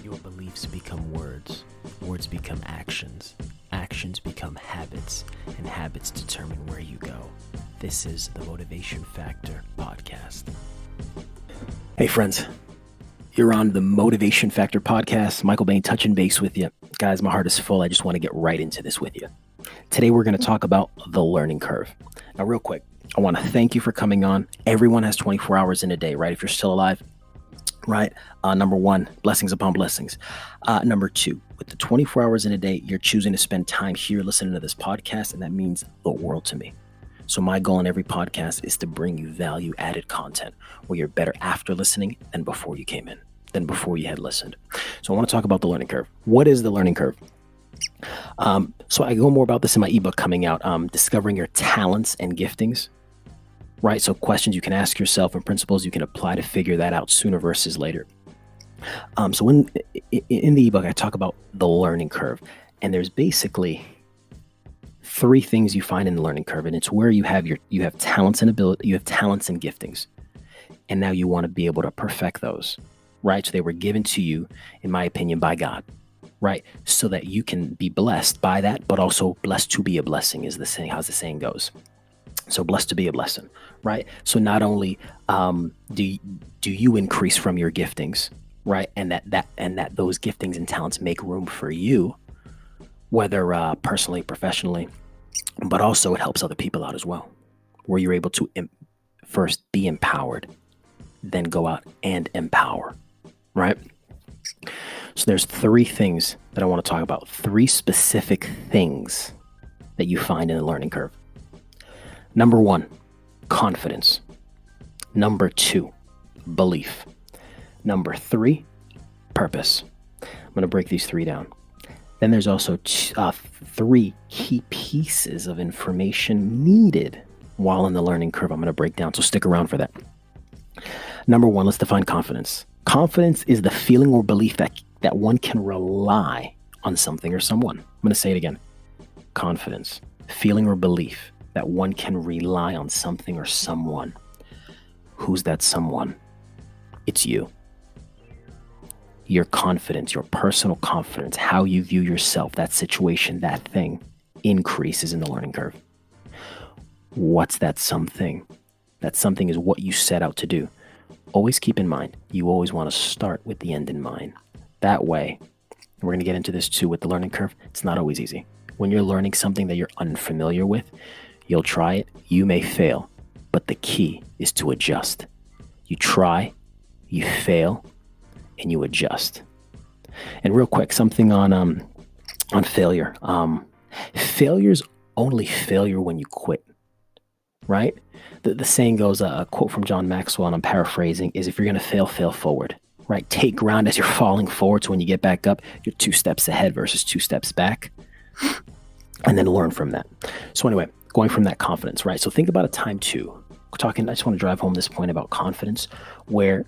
Your beliefs become words, words become actions, actions become habits, and habits determine where you go. This is the Motivation Factor Podcast. Hey friends, you're on the Motivation Factor Podcast. Michael Bain touching base with you. Guys, my heart is full. I just want to get right into this with you. Today we're going to talk about the learning curve. Now real quick, I want to thank you for coming on. Everyone has 24 hours in a day, right? If you're still alive. Right. Number one, blessings upon blessings. Number two, with the 24 hours in a day, you're choosing to spend time here listening to this podcast, and that means the world to me. So my goal in every podcast is to bring you value added content where you're better after listening than before you came in, than before you had listened. So I want to talk about the learning curve. What is the learning curve? So I go more about this in my ebook coming out, Discovering Your Talents and Giftings. Right. So questions you can ask yourself and principles you can apply to figure that out sooner versus later. So in the ebook, I talk about the learning curve, and there's basically three things you find in the learning curve. And it's where you have talents and ability, you have talents and giftings. And now you want to be able to perfect those. Right. So they were given to you, in my opinion, by God. Right. So that you can be blessed by that, but also blessed to be a blessing is the saying, how's the saying goes. So blessed to be a blessing, right? So not only do you increase from your giftings, right? And that those giftings and talents make room for you, whether personally, professionally, but also it helps other people out as well, where you're able to first be empowered, then go out and empower, right? So there's three things that I want to talk about, three specific things that you find in the learning curve. Number one, confidence. Number two, belief. Number three, purpose. I'm going to break these three down. Then there's also three key pieces of information needed while in the learning curve I'm going to break down. So stick around for that. Number one, let's define confidence. Confidence is the feeling or belief that one can rely on something or someone. I'm going to say it again. Confidence, feeling or belief that one can rely on something or someone. Who's that someone? It's you. Your confidence, your personal confidence, how you view yourself, that situation, that thing, increases in the learning curve. What's that something? That something is what you set out to do. Always keep in mind, you always want to start with the end in mind. That way, we're going to get into this too with the learning curve, it's not always easy. When you're learning something that you're unfamiliar with, you'll try it, you may fail, but the key is to adjust. You try, you fail, and you adjust. And real quick, something on failure. Failure's only failure when you quit, right? The saying goes, a quote from John Maxwell, and I'm paraphrasing, is if you're going to fail, fail forward, right? Take ground as you're falling forward, so when you get back up, you're 2 steps ahead versus 2 steps back, and then learn from that. So anyway, going from that confidence, right? So think about a time too, I just want to drive home this point about confidence, where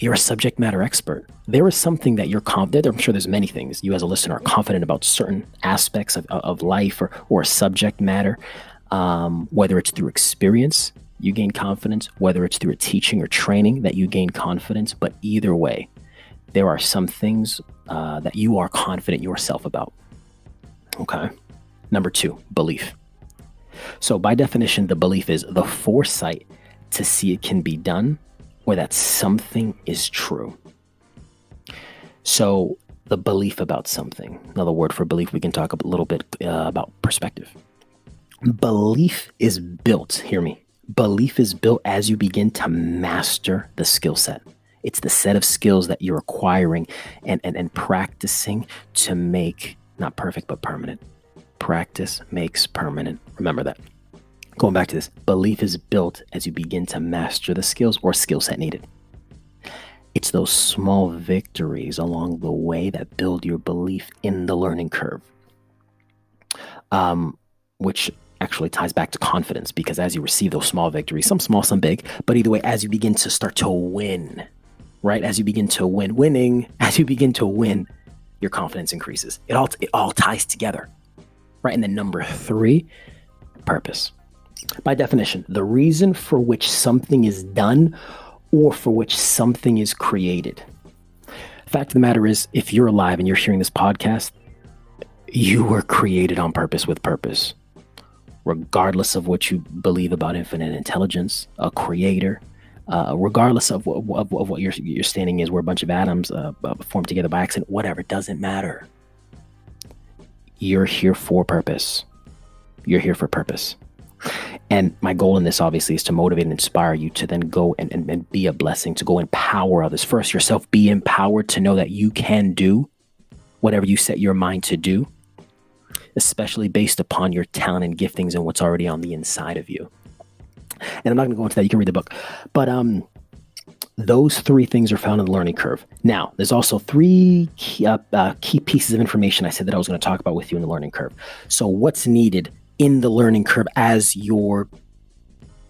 you're a subject matter expert. There is something that you're confident, I'm sure there's many things you as a listener are confident about certain aspects of life or a subject matter, whether it's through experience, you gain confidence, whether it's through a teaching or training that you gain confidence, but either way, there are some things that you are confident yourself about. Okay. Number two, belief. So by definition, the belief is the foresight to see it can be done or that something is true. So the belief about something, another word for belief, we can talk a little bit about perspective. Belief is built, hear me, belief is built as you begin to master the skill set. It's the set of skills that you're acquiring and practicing to make not perfect, but permanent. Practice makes permanent. Remember that. Going back to this, belief is built as you begin to master the skills or skill set needed. It's those small victories along the way that build your belief in the learning curve, which actually ties back to confidence, because as you receive those small victories, some small, some big, but either way, as you begin to start to win, right? As you begin to win, your confidence increases. It all ties together. Right. And then number three, purpose. By definition, the reason for which something is done or for which something is created. Fact of the matter is, if you're alive and you're hearing this podcast, you were created on purpose with purpose. Regardless of what you believe about infinite intelligence, a creator, regardless of what your standing is, we're a bunch of atoms formed together by accident, whatever, it doesn't matter. You're here for purpose. You're here for purpose. And my goal in this, obviously, is to motivate and inspire you to then go and be a blessing, to go empower others. First, yourself, be empowered to know that you can do whatever you set your mind to do, especially based upon your talent and giftings and what's already on the inside of you. And I'm not going to go into that. You can read the book. But those three things are found in the learning curve. Now, there's also three key pieces of information I said that I was going to talk about with you in the learning curve. So what's needed in the learning curve as you're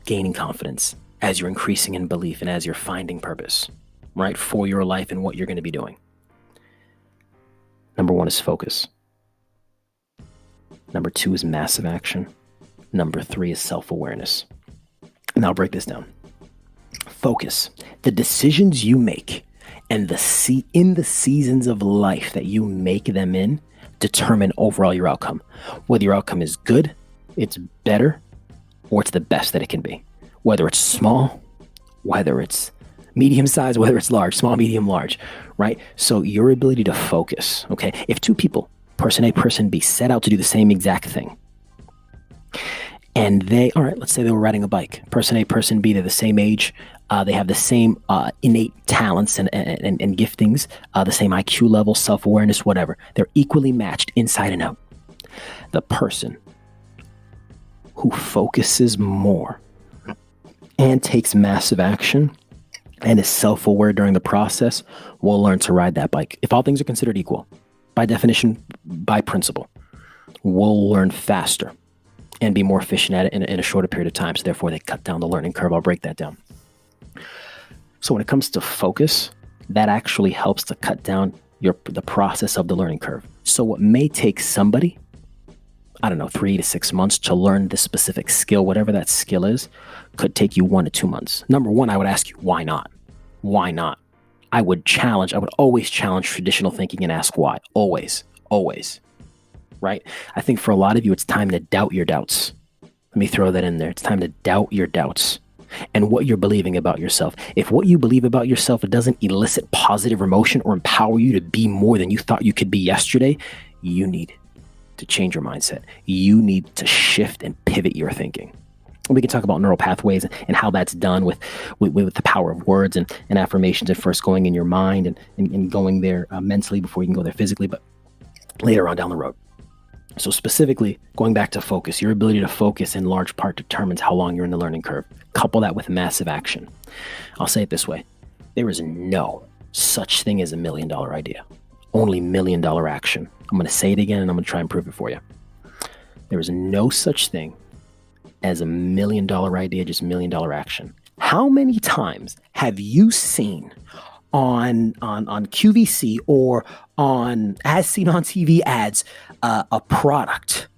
gaining confidence, as you're increasing in belief, and as you're finding purpose, right, for your life and what you're going to be doing. Number one is focus. Number two is massive action. Number three is self-awareness. And I'll break this down. Focus. The decisions you make and in the seasons of life that you make them in determine overall your outcome. Whether your outcome is good, it's better, or it's the best that it can be. Whether it's small, whether it's medium size, whether it's large, small, medium, large, right? So your ability to focus, okay? If two people, person A, person B, set out to do the same exact thing, and let's say they were riding a bike. Person A, person B, they're the same age. They have the same innate talents and giftings, the same IQ level, self-awareness, whatever. They're equally matched inside and out. The person who focuses more and takes massive action and is self-aware during the process will learn to ride that bike. If all things are considered equal, by definition, by principle, will learn faster and be more efficient at it in a shorter period of time. So therefore, they cut down the learning curve. I'll break that down. So when it comes to focus, that actually helps to cut down the process of the learning curve. So what may take somebody, 3 to 6 months to learn this specific skill, whatever that skill is, could take you 1 to 2 months. Number one, I would ask you, why not? Why not? I would always challenge traditional thinking and ask why. Always. Right? I think for a lot of you, it's time to doubt your doubts. Let me throw that in there. It's time to doubt your doubts and what you're believing about yourself. If what you believe about yourself, it doesn't elicit positive emotion or empower you to be more than you thought you could be yesterday, you need to change your mindset. You need to shift and pivot your thinking. We can talk about neural pathways and how that's done with the power of words and affirmations at first going in your mind and going there mentally before you can go there physically, but later on down the road. So specifically, going back to focus, your ability to focus in large part determines how long you're in the learning curve. Couple that with massive action. I'll say it this way. There is no such thing as $1 million idea. Only $1 million action. I'm going to say it again and I'm going to try and prove it for you. There is no such thing as $1 million idea, just $1 million action. How many times have you seen on QVC or as seen on TV ads, a product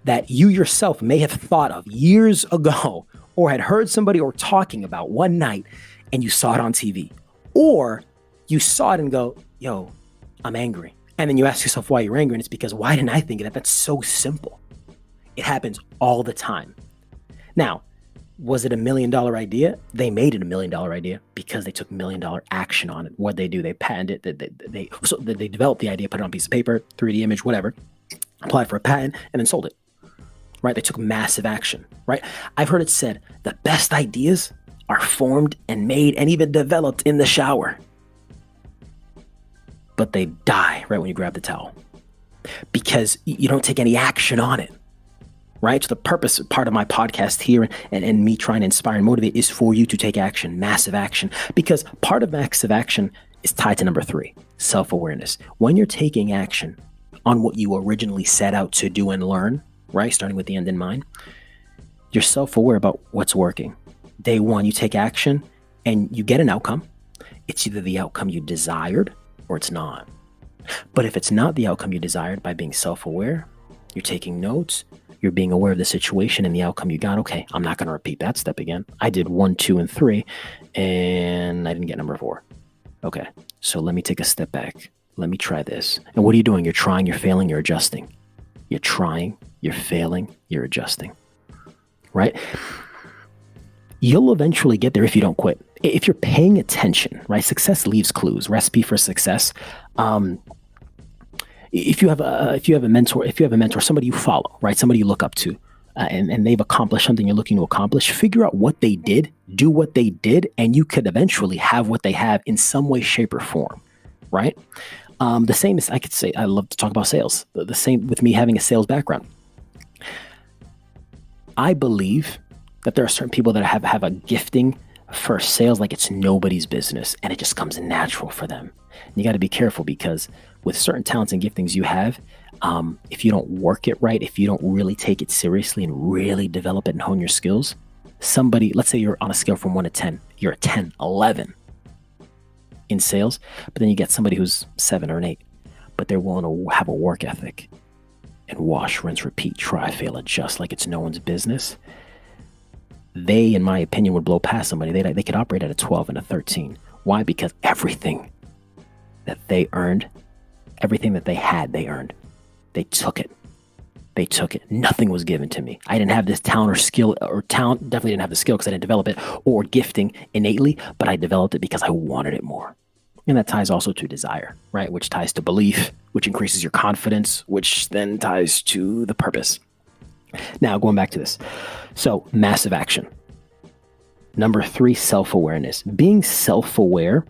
that you yourself may have thought of years ago or had heard somebody or talking about one night and you saw it on TV, or you saw it and go, yo, I'm angry. And then you ask yourself why you're angry, and it's because, why didn't I think of that? That's so simple. It happens all the time. Now, was it $1 million idea? They made it $1 million idea because they took $1 million action on it. What they do, they patent it. They developed the idea, put it on a piece of paper, 3D image, whatever, applied for a patent, and then sold it. Right? They took massive action. Right? I've heard it said the best ideas are formed and made and even developed in the shower, but they die right when you grab the towel because you don't take any action on it. Right? So the purpose, part of my podcast here and me trying to inspire and motivate is for you to take action, massive action, because part of massive action is tied to number 3, self-awareness. When you're taking action on what you originally set out to do and learn, right? Starting with the end in mind, you're self-aware about what's working. Day one, you take action and you get an outcome. It's either the outcome you desired or it's not. But if it's not the outcome you desired, by being self-aware, you're taking notes, you're being aware of the situation and the outcome you got. Okay, I'm not going to repeat that step again. I did 1, 2, and 3, and I didn't get number 4. Okay, so let me take a step back. Let me try this. And what are you doing? You're trying, you're failing, you're adjusting. You're trying, you're failing, you're adjusting, right? You'll eventually get there if you don't quit. If you're paying attention, right? Success leaves clues. Recipe for success. If you have a mentor, somebody you follow, right? Somebody you look up to, and they've accomplished something you're looking to accomplish, figure out what they did, do what they did, and you could eventually have what they have in some way, shape, or form, right? The same is, I could say, I love to talk about sales. The same with me having a sales background. I believe that there are certain people that have a gifting for sales like it's nobody's business, and it just comes natural for them. And you got to be careful, because with certain talents and giftings you have, if you don't work it right, if you don't really take it seriously and really develop it and hone your skills, let's say you're on a scale from 1 to 10, you're a 10, 11 in sales, but then you get somebody who's 7 or an 8, but they're willing to have a work ethic and wash, rinse, repeat, try, fail, adjust like it's no one's business. They, in my opinion, would blow past somebody. They could operate at a 12 and a 13. Why? Because everything that they earned, everything that they had, they earned. They took it. They took it. Nothing was given to me. I didn't have this talent or skill, or talent, definitely didn't have the skill because I didn't develop it, or gifting innately, but I developed it because I wanted it more. And that ties also to desire, right? Which ties to belief, which increases your confidence, which then ties to the purpose. Now, going back to this. So, massive action. Number 3, self-awareness. Being self-aware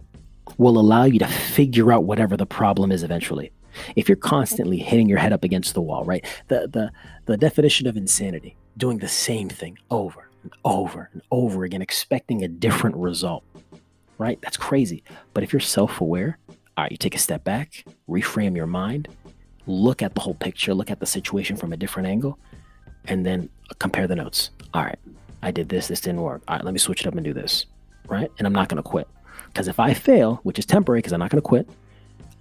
will allow you to figure out whatever the problem is eventually. If you're constantly hitting your head up against the wall, right? The definition of insanity, doing the same thing over and over and over again, expecting a different result, right? That's crazy. But if you're self-aware, all right, you take a step back, reframe your mind, look at the whole picture, look at the situation from a different angle, and then compare the notes. All right, I did this didn't work. All right, let me switch it up and do this, right? And I'm not going to quit. Because if I fail, which is temporary because I'm not going to quit,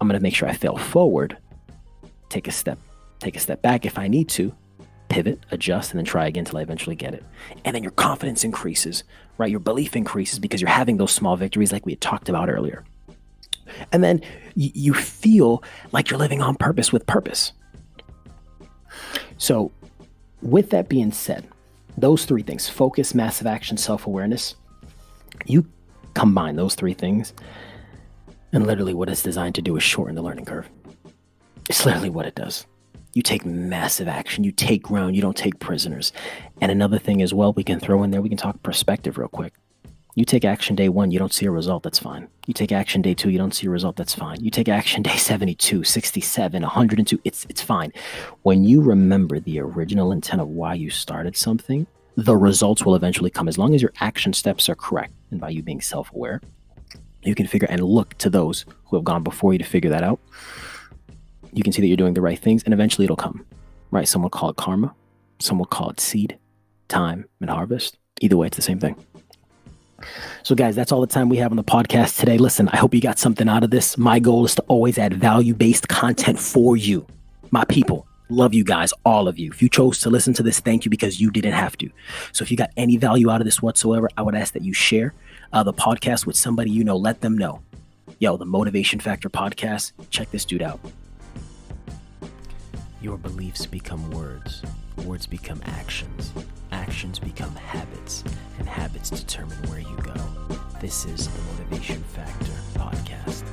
I'm going to make sure I fail forward, take a step back if I need to, pivot, adjust, and then try again until I eventually get it. And then your confidence increases, right? Your belief increases because you're having those small victories like we had talked about earlier. And then you feel like you're living on purpose with purpose. So with that being said, those 3 things, focus, massive action, self-awareness, you combine those 3 things, and literally what it's designed to do is shorten the learning curve. It's literally what it does. You take massive action, you take ground, you don't take prisoners. And another thing as well, we can throw in there, we can talk perspective real quick. You take action day 1, you don't see a result, that's fine. You take action day 2, you don't see a result, that's fine. You take action day 72, 67, 102, it's fine. When you remember the original intent of why you started something, the results will eventually come as long as your action steps are correct. And by you being self-aware, you can figure and look to those who have gone before you to figure that out. You can see that you're doing the right things, and eventually it'll come, right? Some will call it karma. Some will call it seed, time, and harvest. Either way, it's the same thing. So guys, that's all the time we have on the podcast today. Listen, I hope you got something out of this. My goal is to always add value-based content for you, my people. Love you guys, all of you. If you chose to listen to this, thank you, because you didn't have to. So if you got any value out of this whatsoever, I would ask that you share the podcast with somebody you know. Let them know. Yo, the Motivation Factor podcast. Check this dude out. Your beliefs become words. Words become actions. Actions become habits. And habits determine where you go. This is the Motivation Factor podcast.